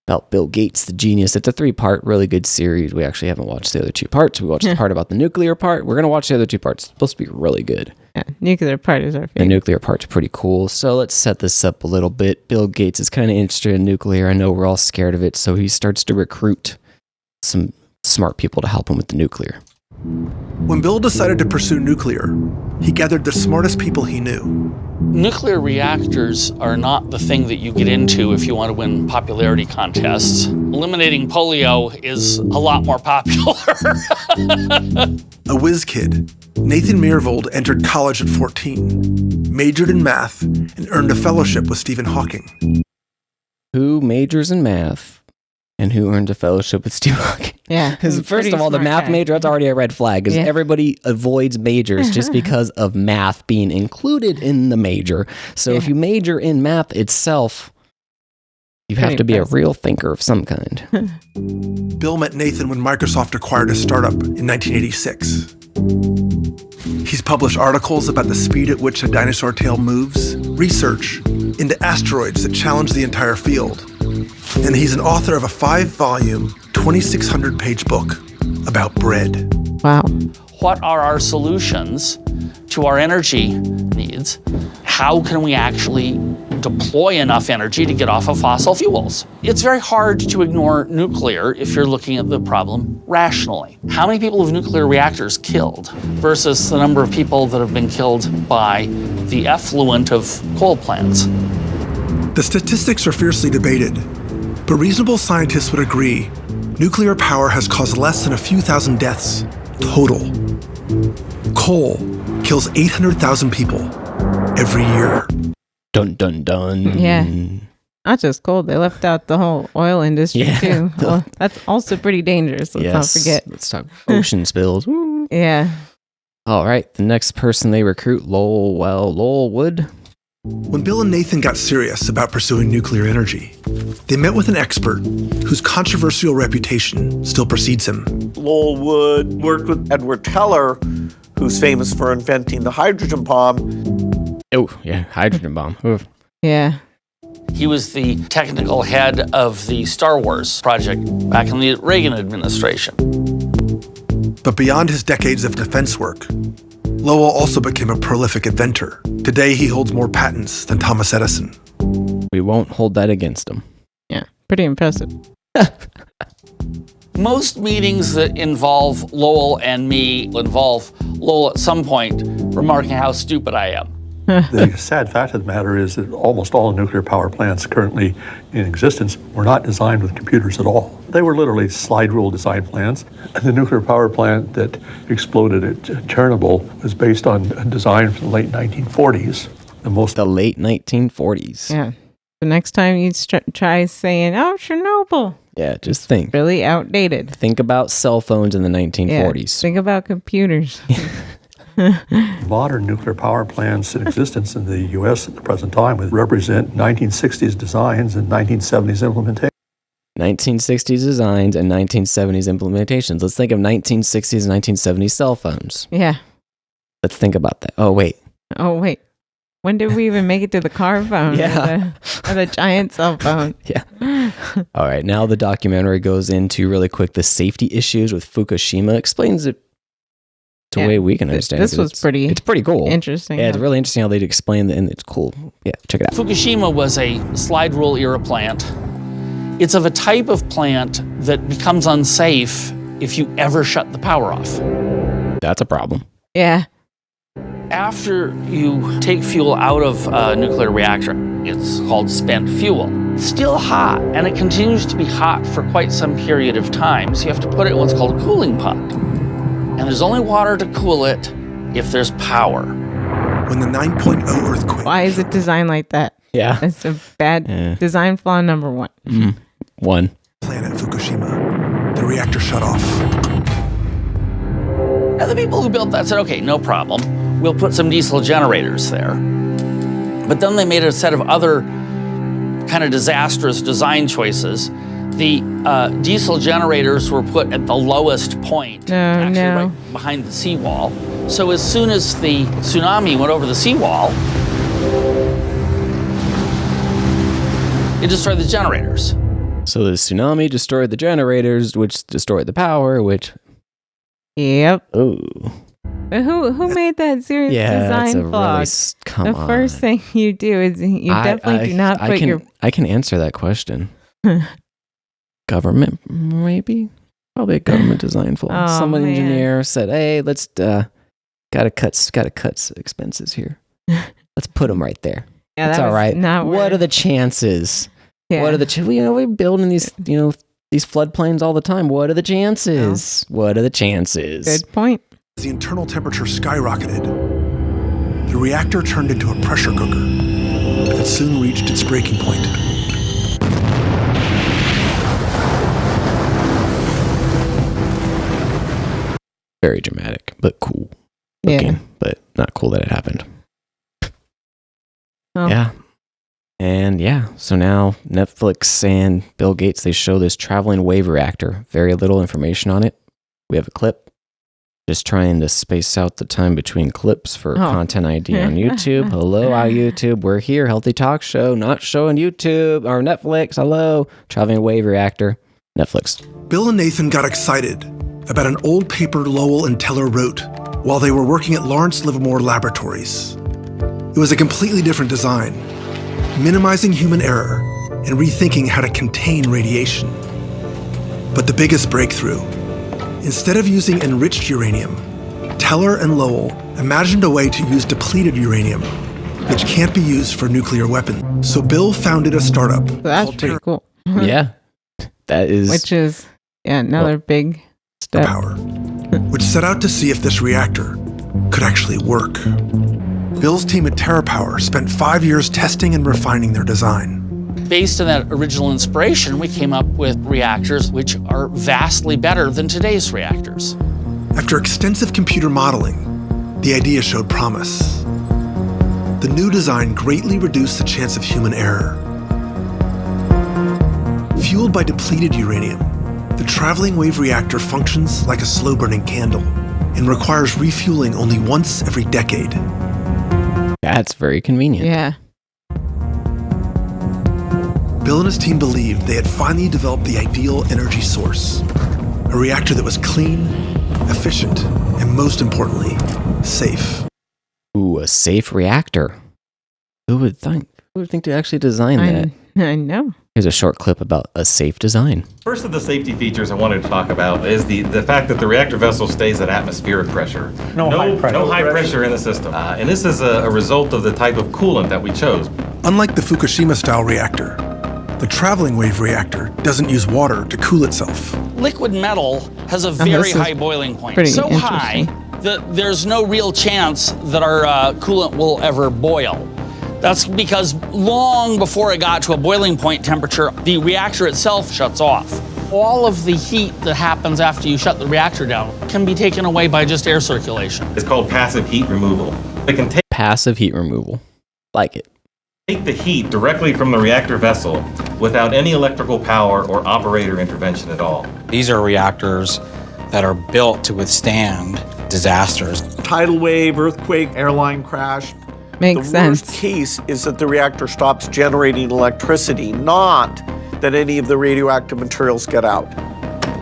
about Bill Gates, the genius. It's a 3-part, really good series. We actually haven't watched the other 2 parts. We watched the part about the nuclear part. We're going to watch the other 2 parts. It's supposed to be really good. Yeah, nuclear part is our favorite. The nuclear part's pretty cool. So let's set this up a little bit. Bill Gates is kind of interested in nuclear. I know we're all scared of it. So he starts to recruit some smart people to help him with the nuclear. When Bill decided to pursue nuclear, he gathered the smartest people he knew. Nuclear reactors are not the thing that you get into if you want to win popularity contests. Eliminating polio is a lot more popular. A whiz kid, Nathan Myhrvold entered college at 14, majored in math, and earned a fellowship with Stephen Hawking. Who majors in math? And who earned a fellowship with Stephen Hawking? Yeah. Because first of all, the math major, that's already a red flag. Because everybody avoids majors just because of math being included in the major. So if you major in math itself, you have to be a real thinker of some kind. Bill met Nathan when Microsoft acquired a startup in 1986. He's published articles about the speed at which a dinosaur tail moves, research into asteroids that challenge the entire field. And he's an author of a 5-volume, 2,600-page book about bread. Wow. What are our solutions to our energy needs? How can we actually deploy enough energy to get off of fossil fuels? It's very hard to ignore nuclear if you're looking at the problem rationally. How many people have nuclear reactors killed versus the number of people that have been killed by the effluent of coal plants? The statistics are fiercely debated, but reasonable scientists would agree nuclear power has caused less than a few thousand deaths total. Coal kills 800,000 people every year. Dun, dun, dun. Yeah. Not just coal. They left out the whole oil industry, too. Well, that's also pretty dangerous. Let's not forget. Let's talk ocean spills. Woo. Yeah. All right. The next person they recruit, Lowell Wood. When Bill and Nathan got serious about pursuing nuclear energy, they met with an expert whose controversial reputation still precedes him. Lowell Wood worked with Edward Teller, who's famous for inventing the hydrogen bomb. Oh, yeah, hydrogen bomb. Oof. Yeah. He was the technical head of the Star Wars project back in the Reagan administration. But beyond his decades of defense work, Lowell also became a prolific inventor. Today, he holds more patents than Thomas Edison. We won't hold that against him. Yeah, pretty impressive. Most meetings that involve Lowell and me will involve Lowell at some point remarking how stupid I am. The sad fact of the matter is that almost all nuclear power plants currently in existence were not designed with computers at all. They were literally slide rule design plans. And the nuclear power plant that exploded at Chernobyl was based on a design from the late 1940s. The late 1940s. Yeah. The next time you try saying, oh, Chernobyl. Yeah, just think. Really outdated. Think about cell phones in the 1940s. Yeah, think about computers. Modern nuclear power plants in existence in the U.S. at the present time would represent 1960s designs and 1970s implementation. 1960s designs and 1970s implementations. Let's think of 1960s and 1970s cell phones. Yeah. Let's think about that. Oh, wait. When did we even make it to the car phone? Yeah. Or the giant cell phone? Yeah. All right. Now the documentary goes into really quick the safety issues with Fukushima. Explains it to a way we can understand it. It's pretty cool. Interesting. Yeah, it's really interesting how they'd explain it, and it's cool. Yeah, check it out. Fukushima was a slide rule era plant. It's of a type of plant that becomes unsafe if you ever shut the power off. That's a problem. Yeah. After you take fuel out of a nuclear reactor, it's called spent fuel. It's still hot, and it continues to be hot for quite some period of time, so you have to put it in what's called a cooling pod. And there's only water to cool it if there's power. When the 9.0 earthquake... Why is it designed like that? Yeah. It's a bad design flaw number one. One. Planet Fukushima. The reactor shut off. Now, the people who built that said, okay, no problem. We'll put some diesel generators there. But then they made a set of other kind of disastrous design choices. The diesel generators were put at the lowest point, right behind the seawall. So as soon as the tsunami went over the seawall, it destroyed the generators. So the tsunami destroyed the generators, which destroyed the power, which... Yep. Oh. But who made that serious design flaw? Come on. The first thing you do is you definitely do not put your... I can answer that question. Government, maybe? Probably a government design flaw. Some engineer said, hey, let's... Gotta cut expenses here. Let's put them right there. Yeah, that's all right. What are the chances? Yeah. What are the we're building these these floodplains all the time. What are the chances? What are the chances? Good point. As the internal temperature skyrocketed, the reactor turned into a pressure cooker that soon reached its breaking point. Very dramatic, but cool looking, but not cool that it happened. Oh. Yeah. And so now Netflix and Bill Gates, they show this traveling wave reactor. Very little information on it. We have a clip. Just trying to space out the time between clips for content ID on YouTube. Hello, YouTube. We're here. Healthy Talk Show. Not showing YouTube or Netflix. Hello. Traveling wave reactor. Netflix. Bill and Nathan got excited about an old paper Lowell and Teller wrote while they were working at Lawrence Livermore Laboratories. It was a completely different design, minimizing human error and rethinking how to contain radiation. But the biggest breakthrough, instead of using enriched uranium, Teller and Lowell imagined a way to use depleted uranium, which can't be used for nuclear weapons. So Bill founded a startup. That's pretty cool. Yeah. That is... Which is another big step. TerraPower, which set out to see if this reactor could actually work. Bill's team at TerraPower spent 5 years testing and refining their design. Based on that original inspiration, we came up with reactors which are vastly better than today's reactors. After extensive computer modeling, the idea showed promise. The new design greatly reduced the chance of human error. Fueled by depleted uranium, the traveling wave reactor functions like a slow-burning candle and requires refueling only once every decade. That's very convenient. Yeah. Bill and his team believed they had finally developed the ideal energy source. A reactor that was clean, efficient, and most importantly, safe. Ooh, a safe reactor. Who would think? Who would think to actually design that? I know. Here's a short clip about a safe design. First of the safety features I wanted to talk about is the fact that the reactor vessel stays at atmospheric pressure. No high pressure in the system. And this is a result of the type of coolant that we chose. Unlike the Fukushima-style reactor, the traveling wave reactor doesn't use water to cool itself. Liquid metal has a very high boiling point. So high that there's no real chance that our coolant will ever boil. That's because long before it got to a boiling point temperature, the reactor itself shuts off. All of the heat that happens after you shut the reactor down can be taken away by just air circulation. It's called passive heat removal. It can take passive heat removal. Like it. Take the heat directly from the reactor vessel without any electrical power or operator intervention at all. These are reactors that are built to withstand disasters. Tidal wave, earthquake, airline crash. Makes sense. The worst case is that the reactor stops generating electricity, not that any of the radioactive materials get out.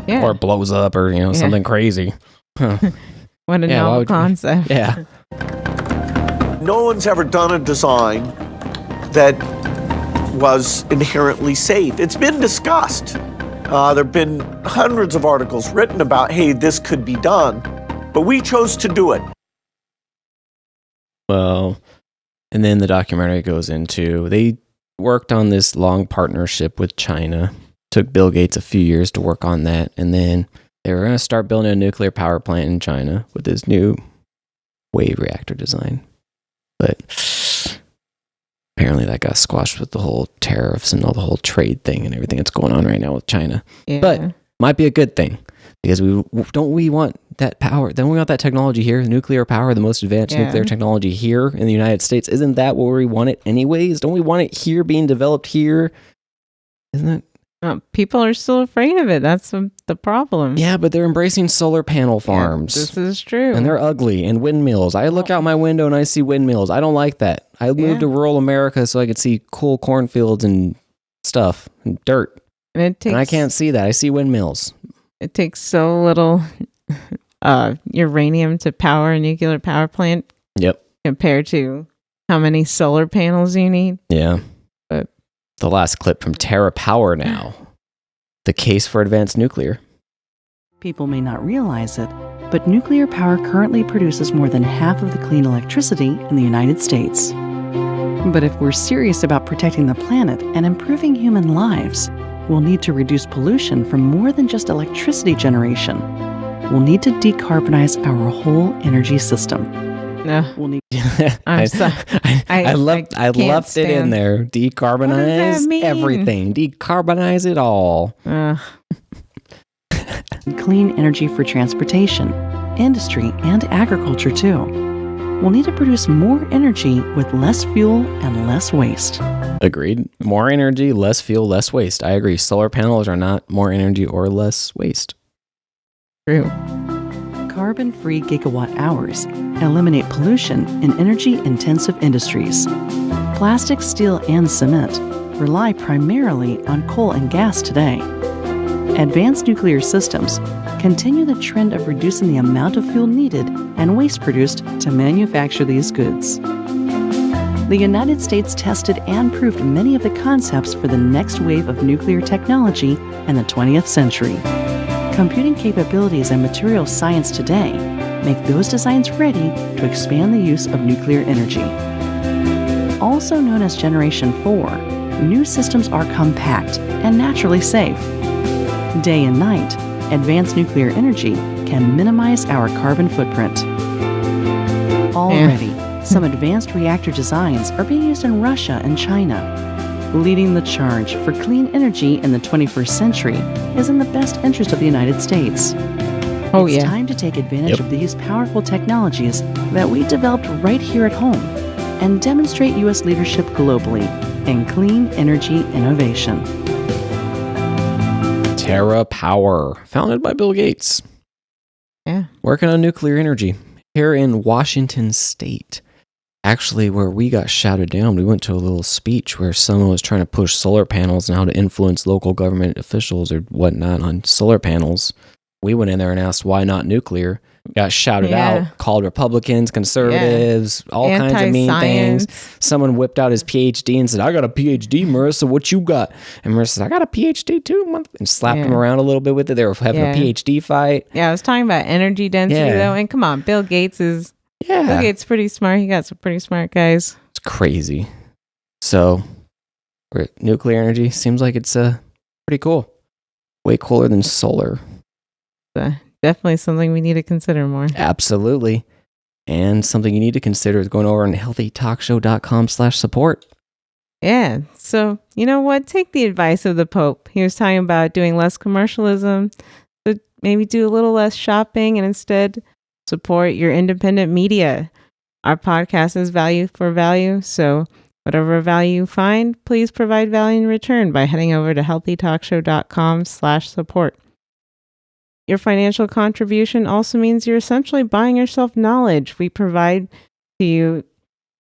Yeah. Or it blows up or, something crazy. Huh. What a novel concept. Yeah. No one's ever done a design that was inherently safe. It's been discussed. There have been hundreds of articles written about, hey, this could be done, but we chose to do it. Well, and then the documentary goes into, they worked on this long partnership with China. Took Bill Gates a few years to work on that. And then they were going to start building a nuclear power plant in China with this new wave reactor design. But apparently that got squashed with the whole tariffs and all the whole trade thing and everything that's going on right now with China. Yeah. But might be a good thing because we want that power. Then we want that technology here, nuclear power, the most advanced nuclear technology here in the United States. Isn't that where we want it anyways? Don't we want it here, being developed here? Isn't it? People are still afraid of it. That's the problem. Yeah, but they're embracing solar panel farms. This is true. And they're ugly. And windmills. I look out my window and I see windmills. I don't like that. I moved to rural America so I could see cool cornfields and stuff and dirt. And I can't see that. I see windmills. It takes so little uranium to power a nuclear power plant. Yep. Compared to how many solar panels you need. Yeah. But the last clip from TerraPower now. The case for advanced nuclear. People may not realize it, but nuclear power currently produces more than half of the clean electricity in the United States. But if we're serious about protecting the planet and improving human lives, we'll need to reduce pollution from more than just electricity generation. We'll need to decarbonize our whole energy system. No. We'll need I'm sorry. I left it in there. Decarbonize everything. Decarbonize it all. Clean energy for transportation, industry, and agriculture too. We'll need to produce more energy with less fuel and less waste. Agreed. More energy, less fuel, less waste. I agree. Solar panels are not more energy or less waste. True. Carbon-free gigawatt hours eliminate pollution in energy-intensive industries. Plastic, steel, and cement rely primarily on coal and gas today. Advanced nuclear systems continue the trend of reducing the amount of fuel needed and waste produced to manufacture these goods. The United States tested and proved many of the concepts for the next wave of nuclear technology in the 20th century. Computing capabilities and materials science today make those designs ready to expand the use of nuclear energy. Also known as Generation 4, new systems are compact and naturally safe. Day and night, advanced nuclear energy can minimize our carbon footprint. Already, some advanced reactor designs are being used in Russia and China. Leading the charge for clean energy in the 21st century is in the best interest of the United States. It's time to take advantage of these powerful technologies that we developed right here at home and demonstrate U.S. leadership globally in clean energy innovation. TerraPower, founded by Bill Gates. Yeah. Working on nuclear energy here in Washington State. Actually, where we got shouted down, we went to a little speech where someone was trying to push solar panels and how to influence local government officials or whatnot on solar panels. We went in there and asked, why not nuclear? Got shouted out, called Republicans, conservatives, all kinds of mean things. Someone whipped out his PhD and said, I got a PhD, Marissa, what you got? And Marissa said, I got a PhD too, and slapped him around a little bit with it. They were having a PhD fight. Yeah, I was talking about energy density though, and come on, Bill Gates is pretty smart. He got some pretty smart guys. It's crazy. So, nuclear energy seems like it's pretty cool. Way cooler than solar. Definitely something we need to consider more. Absolutely. And something you need to consider is going over on healthytalkshow.com/support. Yeah. So, you know what? Take the advice of the Pope. He was talking about doing less commercialism, so maybe do a little less shopping and instead support your independent media. Our podcast is value for value. So whatever value you find, please provide value in return by heading over to healthytalkshow.com/support. Your financial contribution also means you're essentially buying yourself knowledge. We provide to you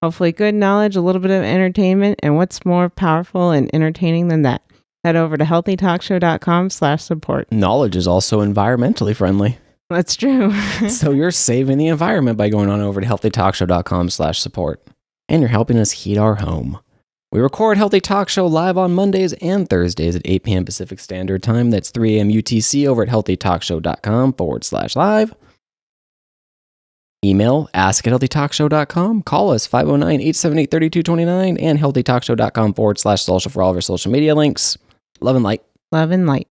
hopefully good knowledge, a little bit of entertainment, and what's more powerful and entertaining than that? Head over to healthytalkshow.com/support. Knowledge is also environmentally friendly. That's true. So you're saving the environment by going on over to healthytalkshow.com/support. And you're helping us heat our home. We record Healthy Talk Show live on Mondays and Thursdays at 8 p.m. Pacific Standard Time. That's 3 a.m. UTC over at healthytalkshow.com/live. Email ask@healthytalkshow.com. Call us 509-878-3229 and healthytalkshow.com/social for all of our social media links. Love and light. Love and light.